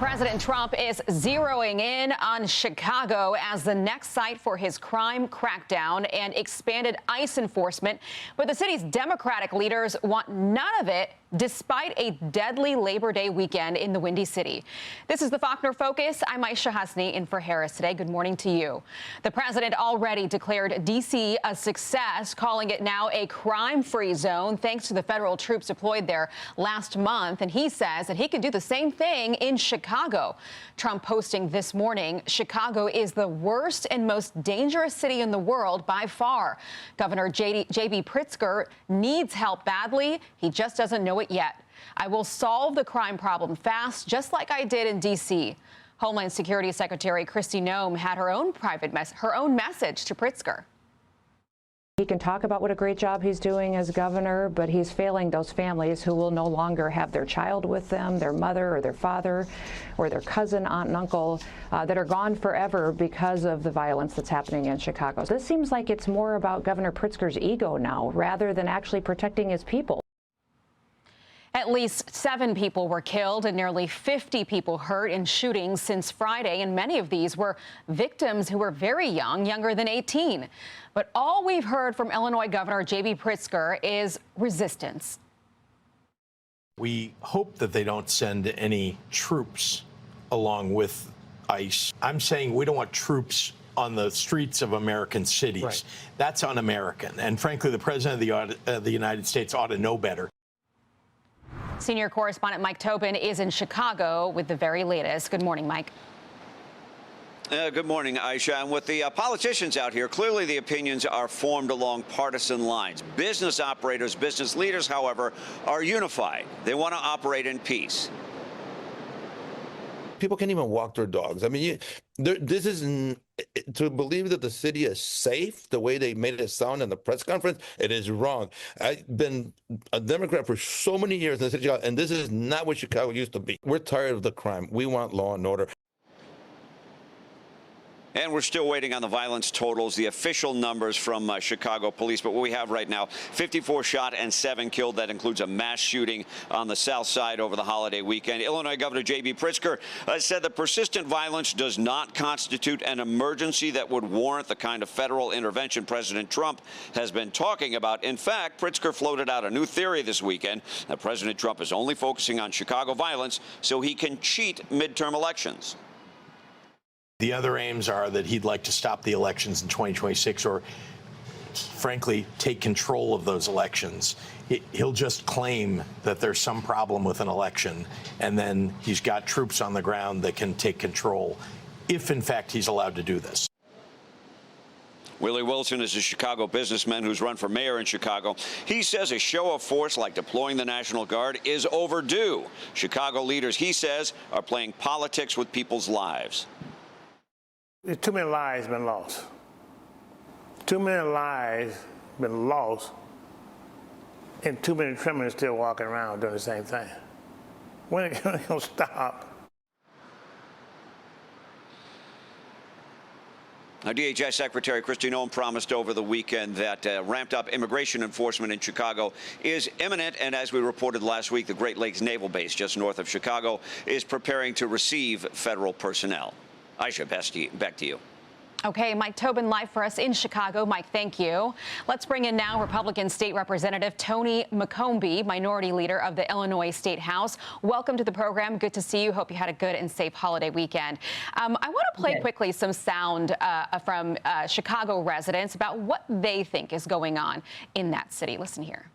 President Trump is zeroing in on Chicago as the next site for his crime crackdown and expanded ICE enforcement. But the city's Democratic leaders want none of it, despite a deadly Labor Day weekend in the Windy City. This is the Faulkner Focus. I'm Aisha Hasni in for Harris today. Good morning to you. The president already declared D.C. a success, calling it now a crime-free zone thanks to the federal troops deployed there last month. And he says that he could do the same thing in Chicago. Trump posting this morning, Chicago is the worst and most dangerous city in the world by far. Governor J.B. Pritzker needs help badly. He just doesn't know it yet. I will solve the crime problem fast, just like I did in D.C. Homeland Security Secretary Kristi Noem had her own message to Pritzker. He can talk about what a great job he's doing as governor, but he's failing those families who will no longer have their child with them, their mother or their father or their cousin, aunt and uncle that are gone forever because of the violence that's happening in Chicago. This seems like it's more about Governor Pritzker's ego now rather than actually protecting his people. At least 7 people were killed and nearly 50 people hurt in shootings since Friday, and many of these were victims who were very young, younger than 18. But all we've heard from Illinois Governor J.B. Pritzker is resistance. We hope that they don't send any troops along with ICE. I'm saying we don't want troops on the streets of American cities. Right. That's un-American. And frankly, the president of the United States ought to know better. Senior correspondent Mike Tobin is in Chicago with the very latest. Good morning, Mike. Good morning, Aisha. And with the politicians out here, clearly the opinions are formed along partisan lines. Business operators, business leaders, however, are unified. They want to operate in peace. People can't even walk their dogs. I mean, this is to believe that the city is safe the way they made it sound in the press conference. It is wrong. I've been a Democrat for so many years in the city, and this is not what Chicago used to be. We're tired of the crime. We want law and order. And we're still waiting on the violence totals, the official numbers from Chicago police. But what we have right now, 54 shot and 7 killed. That includes a mass shooting on the south side over the holiday weekend. Illinois Governor J.B. Pritzker said the persistent violence does not constitute an emergency that would warrant the kind of federal intervention President Trump has been talking about. In fact, Pritzker floated out a new theory this weekend that President Trump is only focusing on Chicago violence so he can cheat midterm elections. The other aims are that he'd like to stop the elections in 2026 or, frankly, take control of those elections. He'll just claim that there's some problem with an election, and then he's got troops on the ground that can take control, if, in fact, he's allowed to do this. Willie Wilson is a Chicago businessman who's run for mayor in Chicago. He says a show of force like deploying the National Guard is overdue. Chicago leaders, he says, are playing politics with people's lives. There's too many lives been lost. Too many lives been lost, and too many criminals still walking around doing the same thing. When are they going to stop? Now, DHS Secretary Kristi Noem promised over the weekend that ramped-up immigration enforcement in Chicago is imminent, and as we reported last week, the Great Lakes Naval Base just north of Chicago is preparing to receive federal personnel. Aisha, back to you. Okay, Mike Tobin live for us in Chicago. Mike, thank you. Let's bring in now Republican State Representative Tony McCombie, Minority Leader of the Illinois State House. Welcome to the program. Good to see you. Hope you had a good and safe holiday weekend. I want to play quickly some sound from Chicago residents about what they think is going on in that city. Listen here.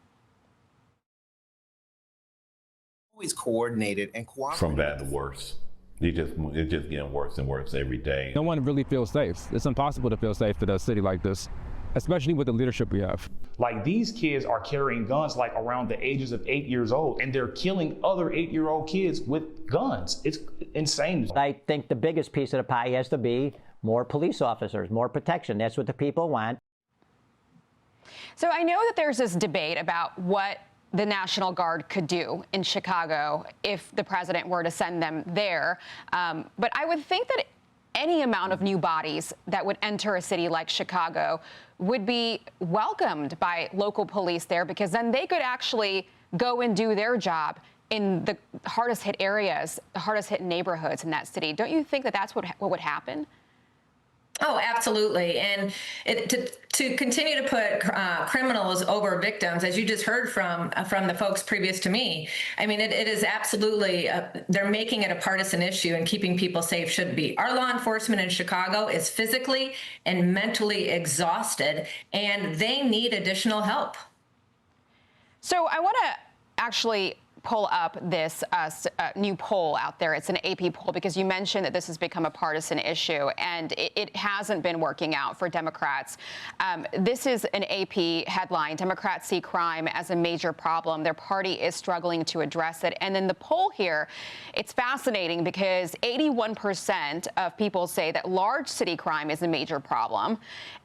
Always coordinated and cooperative. From bad to worse. It's just getting worse and worse every day. No one really feels safe. It's impossible to feel safe in a city like this, especially with the leadership we have. Like, these kids are carrying guns like around the ages of 8 years old, and they're killing other 8-year-old kids with guns. It's insane. I think the biggest piece of the pie has to be more police officers, more protection. That's what the people want. So I know that there's this debate about what the National Guard could do in Chicago if the president were to send them there. But I would think that any amount of new bodies that would enter a city like Chicago would be welcomed by local police there, because then they could actually go and do their job in the hardest hit areas, the hardest hit neighborhoods in that city. Don't you think that that's what would happen? Oh, absolutely. And to continue to put criminals over victims, as you just heard from the folks previous to me, I mean, it is absolutely, they're making it a partisan issue, and keeping people safe should be. Our law enforcement in Chicago is physically and mentally exhausted, and they need additional help. So I want to actually pull up this new poll out there. It's an AP poll, because you mentioned that this has become a partisan issue, and it hasn't been working out for Democrats. This is an AP headline: Democrats see crime as a major problem. Their party is struggling to address it. And then the poll here, it's fascinating, because 81% of people say that large city crime is a major problem.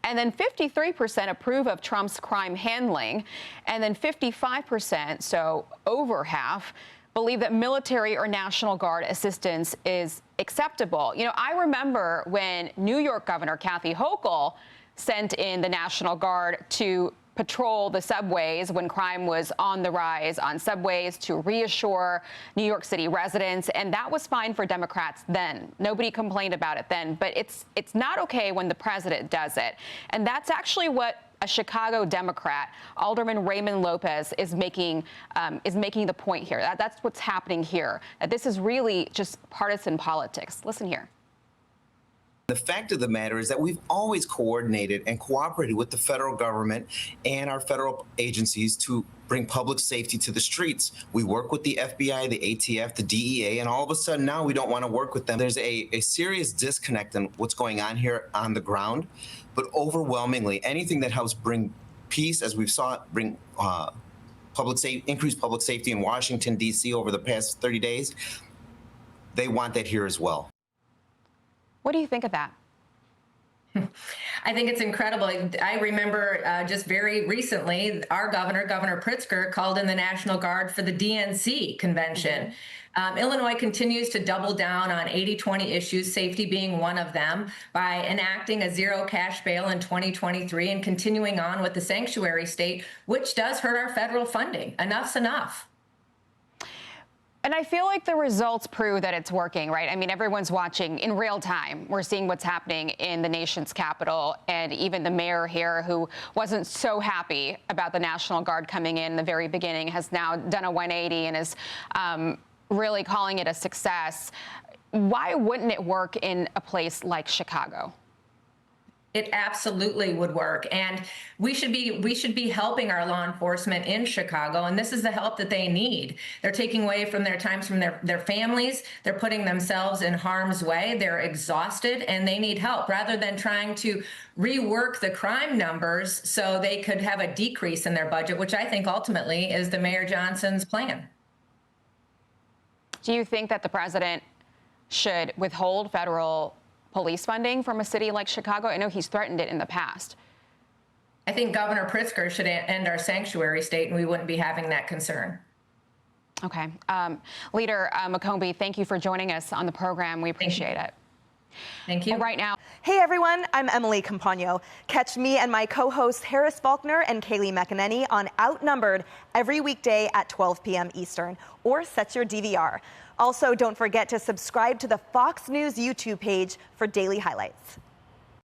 And then 53% approve of Trump's crime handling. And then 55%, so over half, believe that military or National Guard assistance is acceptable. You know, I remember when New York Governor Kathy Hochul sent in the National Guard to patrol the subways when crime was on the rise on subways, to reassure New York City residents, and that was fine for Democrats then. Nobody complained about it then, but it's not okay when the president does it. And that's actually what a Chicago Democrat, Alderman Raymond Lopez, is making the point here. That's what's happening here. That this is really just partisan politics. Listen here. The fact of the matter is that we've always coordinated and cooperated with the federal government and our federal agencies to bring public safety to the streets. We work with the FBI, the ATF, the DEA, and all of a sudden now we don't want to work with them. There's a serious disconnect in what's going on here on the ground. But overwhelmingly, anything that helps bring peace, as we've saw bring increased public safety in Washington, D.C. over the past 30 days, they want that here as well. What do you think of that? I think it's incredible. I remember just very recently, our Governor Pritzker, called in the National Guard for the DNC convention. Illinois continues to double down on 80-20 issues, safety being one of them, by enacting a zero cash bail in 2023 and continuing on with the sanctuary state, which does hurt our federal funding. Enough's enough. And I feel like the results prove that it's working, right? I mean, everyone's watching in real time. We're seeing what's happening in the nation's capital, and even the mayor here, who wasn't so happy about the National Guard coming in the very beginning, has now done a 180 and is really calling it a success. Why wouldn't it work in a place like Chicago? It absolutely would work, and we should be helping our law enforcement in Chicago, and this is the help that they need. They're taking away from their times from their families. They're putting themselves in harm's way. They're exhausted, and they need help, rather than trying to rework the crime numbers so they could have a decrease in their budget, which I think ultimately is the Mayor Johnson's plan. Do you think that the president should withhold federal police funding from a city like Chicago? I know he's threatened it in the past. I think Governor Pritzker should end our sanctuary state, and we wouldn't be having that concern. Okay. Leader McCombie, thank you for joining us on the program. We appreciate it. Thank you. Well, right now. Hey everyone, I'm Emily Campagno. Catch me and my co-hosts Harris Faulkner and Kaylee McEnany on Outnumbered every weekday at 12 p.m. Eastern, or set your DVR. Also, don't forget to subscribe to the Fox News YouTube page for daily highlights.